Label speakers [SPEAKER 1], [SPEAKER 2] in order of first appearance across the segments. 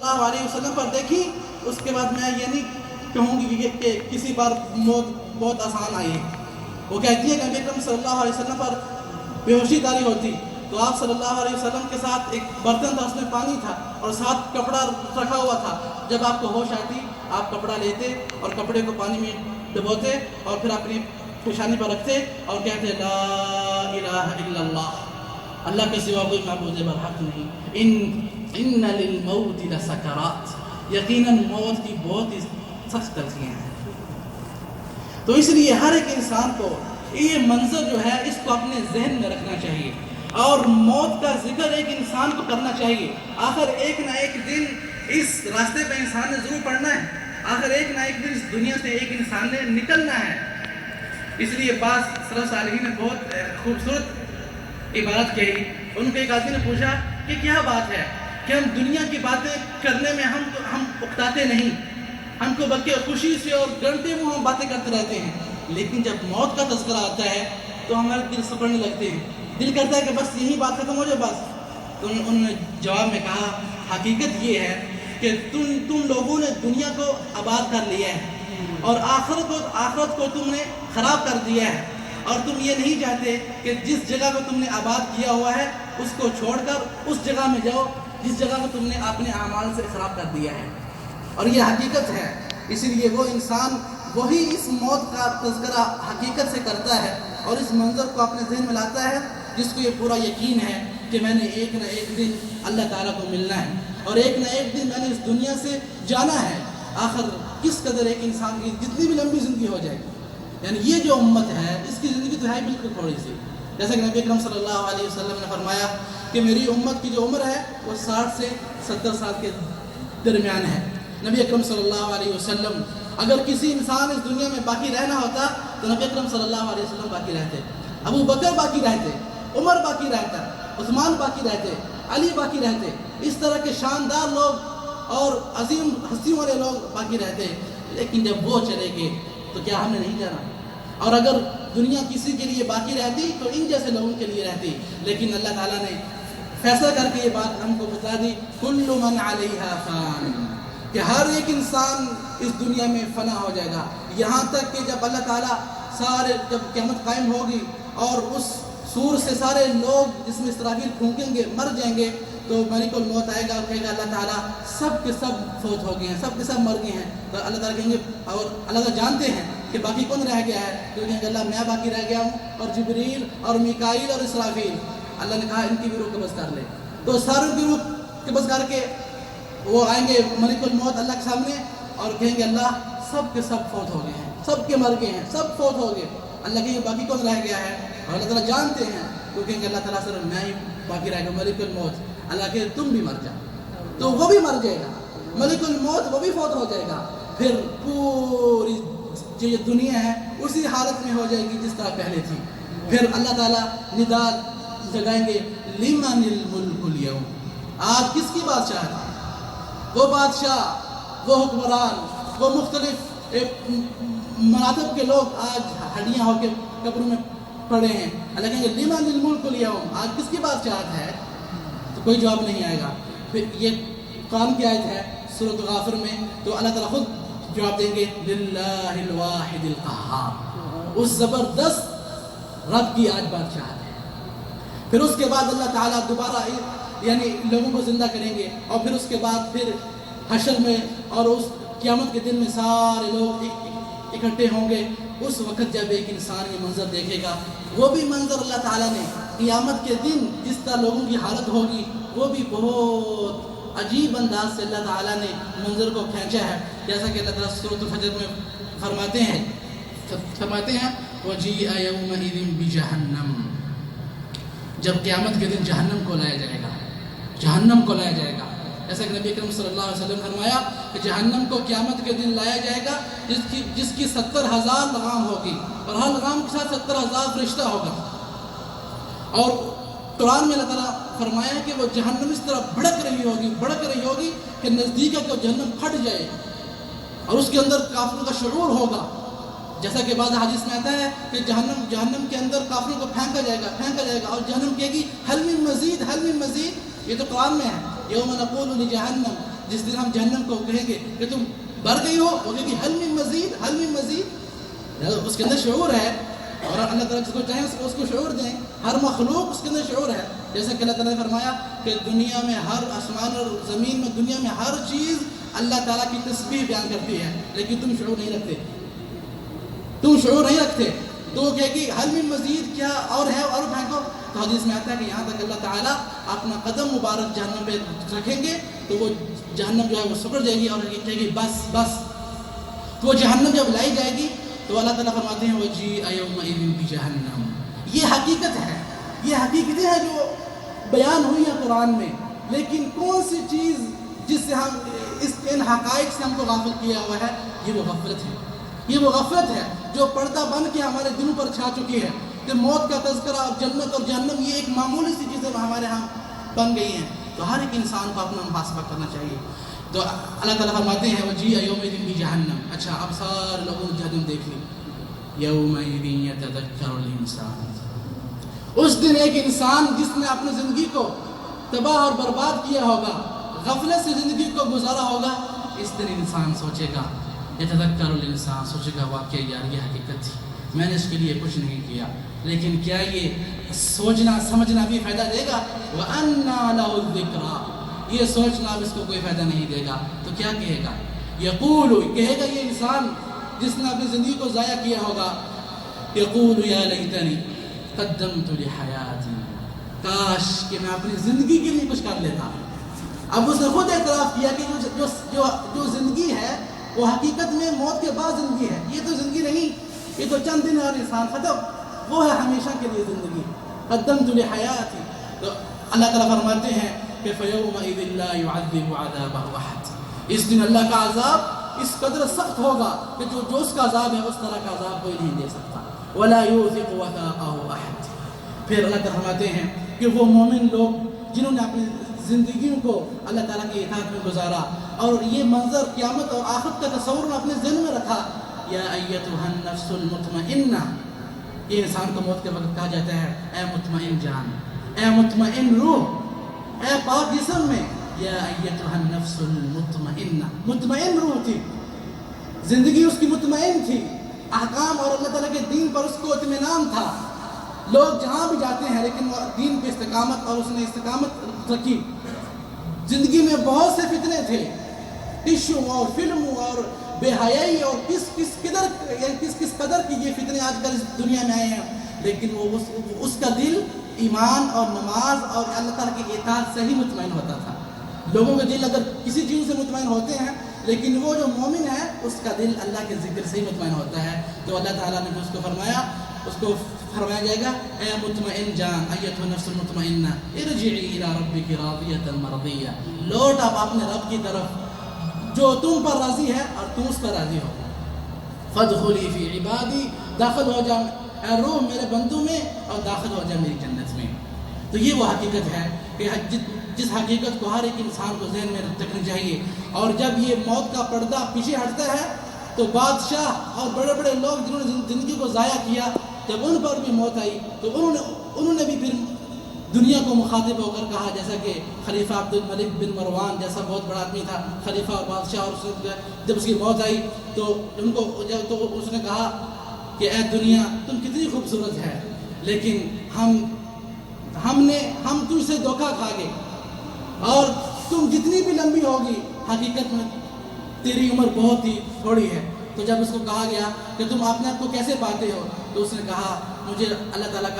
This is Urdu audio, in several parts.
[SPEAKER 1] اللہ علیہ وسلم پر دیکھی، اس کے بعد میں یہ نہیں کہوں گی کہ کسی بار موت بہت آسان آئی ہے۔ وہ کہتی ہے کہ نبی اکرم صلی اللہ علیہ وسلم پر بے ہوشی طاری ہوتی تو آپ صلی اللہ علیہ وسلم کے ساتھ ایک برتن تھا، اس میں پانی تھا اور ساتھ کپڑا رکھا ہوا تھا۔ جب آپ کو ہوش آتی آپ کپڑا لیتے اور کپڑے کو پانی میں ڈبوتے اور پھر اپنی پیشانی پر رکھتے اور کہتے لا الہ الا اللہ، اللہ کے سوا کوئی معبود برحق نہیں، ان للموت لسکرات، یقیناً موت کی بہت ہی سخت تلخیاں ہیں۔ تو اس لیے ہر ایک انسان کو یہ منظر جو ہے اس کو اپنے ذہن میں رکھنا چاہیے اور موت کا ذکر ایک انسان کو کرنا چاہیے۔ آخر ایک نہ ایک دن اس راستے پہ انسان نے ضرور پڑنا ہے، آخر ایک نہ ایک دن اس دنیا سے ایک انسان نے نکلنا ہے۔ اس لیے بعض سلف صالحین نے بہت خوبصورت عبارت کہی۔ ان کو ایک آدمی نے پوچھا کہ کیا بات ہے کہ ہم دنیا کی باتیں کرنے میں ہم اکتاتے نہیں، ہم کو بلکہ خوشی سے اور گھنٹے میں ہم باتیں کرتے رہتے ہیں، لیکن جب موت کا تذکرہ آتا ہے تو ہمارے دل سکڑنے لگتے ہیں، دل کرتا ہے کہ بس یہی بات ختم ہو جائے بس۔ تو انہوں نے جواب میں کہا حقیقت یہ ہے کہ تم لوگوں نے دنیا کو آباد کر لیا ہے اور آخرت کو تم نے خراب کر دیا ہے، اور تم یہ نہیں چاہتے کہ جس جگہ کو تم نے آباد کیا ہوا ہے اس کو چھوڑ کر اس جگہ میں جاؤ جس جگہ کو تم نے اپنے اعمال سے خراب کر دیا ہے، اور یہ حقیقت ہے۔ اسی لیے وہ انسان وہی اس موت کا تذکرہ حقیقت سے کرتا ہے اور اس منظر کو اپنے ذہن میں لاتا ہے جس کو یہ پورا یقین ہے کہ میں نے ایک نہ ایک دن اللہ تعالیٰ کو ملنا ہے اور ایک نہ ایک دن میں نے اس دنیا سے جانا ہے۔ آخر کس قدر ایک انسان کی جتنی بھی لمبی زندگی ہو جائے، یعنی یہ جو امت ہے اس کی زندگی تو ہے بالکل تھوڑی سی، جیسا کہ نبی اکرم صلی اللہ علیہ وسلم نے فرمایا کہ میری امت کی جو عمر ہے وہ 60 سے 70 سال کے درمیان ہے۔ نبی اکرم صلی اللہ علیہ وسلم اگر کسی انسان اس دنیا میں باقی رہنا ہوتا تو نبی اکرم صلی اللہ علیہ وسلم باقی رہتے، ابو بکر باقی رہتے، عمر باقی رہتا، عثمان باقی رہتے، علی باقی رہتے، اس طرح کے شاندار لوگ اور عظیم ہستیوں والے لوگ باقی رہتے، لیکن جب وہ چلے گئے تو کیا ہم نے نہیں جانا؟ اور اگر دنیا کسی کے لیے باقی رہتی تو ان جیسے لوگوں کے لیے رہتی، لیکن اللہ تعالیٰ نے فیصلہ کر کے یہ بات ہم کو بتا دی کل من علیہا فان، کہ ہر ایک انسان اس دنیا میں فنا ہو جائے گا، یہاں تک کہ جب اللہ تعالیٰ جب قیامت قائم ہوگی اور اس سور سے سارے لوگ جس میں اسرافیل پھونکیں گے مر جائیں گے تو ملک الموت آئے گا اور کہے گا اللہ تعالیٰ سب کے سب فوت ہو گئے ہیں، سب کے سب مر گئے ہیں، تو اللہ تعالیٰ کہیں گے اور اللہ تعالیٰ جانتے ہیں کہ باقی کون رہ گیا ہے، تو کہیں گے اللہ میں باقی رہ گیا ہوں اور جبریل اور میکائیل اور اسرافیل، اللہ نے کہا ان کی بھی روح قبض کر لے، تو ساروں کی روح قبض کر کے وہ آئیں گے ملک الموت اللہ کے سامنے اور کہیں گے اللہ سب کے سب فوت ہو گئے ہیں، سب کے مر گئے ہیں، سب فوت ہو گئے، اللہ کہیں گے باقی کون رہ گیا ہے، اور اللہ تعالیٰ جانتے ہیں تو کہیں گے اللہ تعالیٰ صرف میں ہی باقی رہ گا ملک الموت، اللہ کہ تم بھی مر جاؤ، تو وہ بھی مر جائے گا، ملک الموت وہ بھی فوت ہو جائے گا، پھر پوری جو یہ دنیا ہے اسی حالت میں ہو جائے گی جس طرح پہلے تھی، پھر اللہ تعالیٰ ندا جگائیں گے لمن الملک اليوم، آج کس کی بادشاہ ہے؟ وہ بادشاہ، وہ حکمران، وہ مختلف مراتب کے لوگ آج ہڈیاں ہو کے قبروں میں پڑے ہیں، اللہ کہیں گے لمن الملک اليوم، آج کس کی بادشاہت ہے؟ تو کوئی جواب نہیں آئے گا۔ پھر یہ قرآن کی آیت ہے سورۃ غافر میں، تو اللہ تعالیٰ خود جواب دیں گے للہ الواحد القہار، اس زبردست رب کی آج بادشاہت ہے۔ پھر اس کے بعد اللہ تعالیٰ دوبارہ یعنی لوگوں کو زندہ کریں گے اور پھر اس کے بعد پھر حشر میں اور اس قیامت کے دن میں سارے لوگ اکٹھے ہوں گے، اس وقت جب ایک انسان یہ منظر دیکھے گا، وہ بھی منظر اللہ تعالیٰ نے قیامت کے دن جس طرح لوگوں کی حالت ہوگی وہ بھی بہت عجیب انداز سے اللہ تعالیٰ نے منظر کو کھینچا ہے، جیسا کہ اللہ تعالیٰ سورۃ الفجر میں فرماتے ہیں وَجِيءَ يَوْمَئِذٍ بِجَهَنَّمَ، جب قیامت کے دن جہنم کو لایا جائے گا، جہنم کو لایا جائے گا، جیسا کہ نبی اکرم صلی اللہ علیہ وسلم نے فرمایا کہ جہنم کو قیامت کے دن لایا جائے گا جس کی 70,000 لغام ہوگی اور ہر لغام کے ساتھ 70,000 فرشتہ ہوگا، اور قرآن میں اللہ تعالیٰ فرمایا کہ وہ جہنم اس طرح بھڑک رہی ہوگی کہ نزدیک ہے کہ جہنم پھٹ جائے اور اس کے اندر کافروں کا شعور ہوگا، جیسا کہ بعض حدیث میں آتا ہے کہ جہنم کے اندر کافروں کو پھینکا جائے گا اور جہنم کہے گی حل من مزید، یہ تو قرآن میں ہے یوم نقول لجہنم جس دن ہم جہنم کو کہیں گے کہ تم بھر گئی ہو، وہ کہے گی حل من مزید، حل من مزید۔ اس کے اندر شعور ہے، اور اللہ تعالیٰ جس کو چاہیں اس کو شعور دیں۔ ہر مخلوق اس کے اندر شعور ہے، جیسا کہ اللہ تعالیٰ نے فرمایا کہ دنیا میں ہر آسمان اور زمین میں، دنیا میں ہر چیز اللہ تعالیٰ کی تسبیح بیان کرتی ہے، لیکن تم شعور نہیں رکھتے، تم شعور نہیں رکھتے۔ تو وہ کہے گی حل من مزید، کیا اور ہے، اور پھینکو۔ تو حدیث میں آتا ہے کہ یہاں تک اللہ تعالیٰ اپنا قدم مبارک جہنم پہ رکھیں گے تو وہ جہنم جو ہے وہ سکڑ جائے گی اور کہے گی بس بس۔ تو وہ جہنم جب لائی جائے گی تو اللہ تعالیٰ فرماتے ہیں وَجِیءَ یَوْمَئِذٍ بِجَہَنَّمَ۔ یہ حقیقت ہے، یہ حقیقتیں ہیں جو بیان ہوئی ہیں قرآن میں، لیکن کون سی چیز جس سے ہم ان حقائق سے ہم کو غافل کیا ہوا ہے، یہ وہ غفلت ہے، یہ وہ غفلت ہے جو پردہ بن کے ہمارے دلوں پر چھا چکی ہے کہ موت کا تذکرہ اور جنت اور جہنم یہ ایک معمولی سی چیزیں ہمارے ہاں بن گئی ہیں۔ تو ہر ایک انسان کو اپنا محاسبہ کرنا چاہیے۔ تو اللہ تعالیٰ فرماتے ہیں وَجِیءَ یَوْمَئِذٍ بِجَہَنَّمَ۔ اچھا اب سارے لوگوں نے جہنم دیکھ لی۔ یَوْمَئِذٍ یَتَذَکَّرُ الْإِنسَانُ، اس دن ایک انسان جس نے اپنی زندگی کو تباہ اور برباد کیا ہوگا، غفلت سے زندگی کو گزارا ہوگا، اس دن انسان سوچے گا، یتذکر الانسان، سوچے گا واقعی یار یہ حقیقت تھی، میں نے اس کے لیے کچھ نہیں کیا، لیکن کیا یہ سوچنا سمجھنا بھی فائدہ دے گا؟ وَأَنَّى لَهُ الذِّكْرَى، یہ سوچنا اب اس کو کوئی فائدہ نہیں دے گا۔ تو کیا کہے گا؟ یقول، کہے گا یہ انسان جس نے اپنی زندگی کو ضائع کیا ہوگا، یقول یا لیتنی قدمت لحیاتی، کاش کہ میں اپنی زندگی کے لیے کچھ کر لیتا۔ اب اس نے خود اعتراف کیا کہ جو زندگی ہے وہ حقیقت میں موت کے بعد زندگی ہے، یہ تو زندگی نہیں، یہ تو چند دن اور انسان ختم، وہ ہے ہمیشہ کے لیے زندگی۔ قدمت لحیاتی، تو اللہ تعالیٰ فرماتے ہیں کہ فَيَوْمَئِذٍ لَا يُعَذِّبُ عَذَابَهُ أَحَدٌ، اس دن اللہ کا عذاب اس قدر سخت ہوگا کہ جو اس کا عذاب ہے اس طرح کا عذاب کوئی نہیں دے سکتا۔ وَلَا يُوثِقُ وَثَاقَهُ أَحَدٌ، پھر اللہ تعالیٰ فرماتے ہیں کہ وہ مومن لوگ جنہوں نے اپنی زندگیوں کو اللہ تعالیٰ کی اطاعت میں گزارا اور یہ منظر قیامت اور آخرت کا تصور اپنے ذہن میں رکھا، یا ایتھا النفس المطمئنہ، یہ انسان کو موت کے وقت کہا جاتا ہے اے مطمئن جان، اے مطمئن روح، اے پاک جسم میں، یا ایتھا النفس المطمئنہ، مطمئن روح تھی، زندگی اس کی مطمئن تھی، احکام اور اللہ تعالیٰ کے دین پر اس کو اطمینان تھا۔ لوگ جہاں بھی جاتے ہیں لیکن وہ دین پہ استقامت، اور اس نے استقامت رکھی۔ زندگی میں بہت سے فتنے تھے، ٹشو اور فلم اور بے حیائی اور کس قدر کی یہ فتنے آج کل اس دنیا میں آئے ہیں، لیکن وہ اس کا دل ایمان اور نماز اور اللہ تعالیٰ کی اطاعت سے ہی مطمئن ہوتا تھا۔ لوگوں کے دل اگر کسی چیز سے مطمئن ہوتے ہیں، لیکن وہ جو مومن ہے اس کا دل اللہ کے ذکر سے ہی مطمئن ہوتا ہے۔ تو اللہ تعالیٰ نے اس کو فرمایا، اس کو فرمایا جائے گا اے مطمئن جان، ایتھا النفس المطمئنہ ارجعی الی ربک راضیۃ مرضیہ، لوٹ آپ اپنے رب کی طرف جو تم پر راضی ہے اور تم اس پر راضی ہو۔ فادخلی فی عبادی، داخل ہو جا اے روح میرے بندوں میں اور داخل ہو جا میری جنت میں۔ تو یہ وہ حقیقت ہے کہ جس حقیقت کو ہر ایک انسان کو ذہن میں رکھنا چاہیے، اور جب یہ موت کا پردہ پیچھے ہٹتا ہے تو بادشاہ اور بڑے بڑے لوگ جنہوں نے زندگی کو ضائع کیا، جب ان پر بھی موت آئی تو انہوں نے بھی پھر دنیا کو مخاطب ہو کر کہا، جیسا کہ خلیفہ عبد الملک بن مروان جیسا بہت بڑا آدمی تھا، خلیفہ اور بادشاہ، اور جب اس کی موت آئی تو اس نے کہا کہ اے دنیا تم کتنی خوبصورت ہے، لیکن ہم تجھ سے دھوکہ کھا گئے، اور تم جتنی بھی لمبی ہوگی حقیقت میں تیری عمر بہت ہی تھوڑی ہے۔ تو جب اس کو کہا گیا کہ تم اپنے آپ کو کیسے پاتے ہو، تو اس نے کہا مجھے اللہ تعالیٰ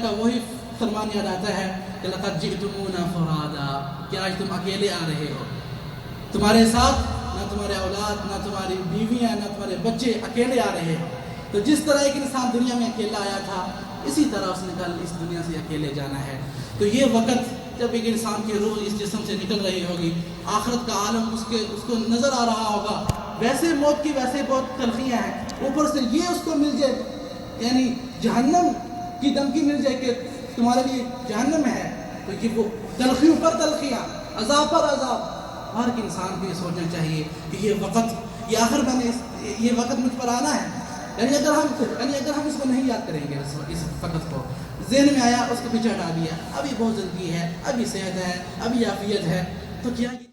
[SPEAKER 1] کا وہی فرمان یاد آتا ہے کہ لقد جئتمونا فرادا، کہ آج تم اکیلے آ رہے ہو، تمہارے ساتھ نہ تمہارے اولاد، نہ تمہاری بیویاں، نہ تمہارے بچے، اکیلے آ رہے ہو۔ تو جس طرح ایک انسان دنیا میں اکیلا آیا تھا، اسی طرح اس نے کل اس دنیا سے اکیلے جانا ہے۔ تو یہ وقت جب ایک انسان کی روح اس جسم سے نکل رہی ہوگی، آخرت کا عالم اس کو نظر آ رہا ہوگا، ویسے موت کی ویسے بہت تلخیاں ہیں، اوپر سے یہ اس کو مل جائے، یعنی جہنم کی دھمکی مل جائے کہ تمہارے لیے جہنم ہے، تو یہ وہ تلخیوں پر تلخیاں، عذاب پر عذاب۔ ہر ایک انسان کو یہ سوچنا چاہیے کہ یہ وقت، یہ آخر میں نے یہ وقت مجھ پر آنا ہے، یعنی اگر ہم اس کو نہیں یاد کریں گے، اس وقت کو ذہن میں آیا اس کو پیچھے ہٹا دیا، ابھی بہت زندگی ہے، ابھی صحت ہے، ابھی عافیت ہے، تو کیا یہ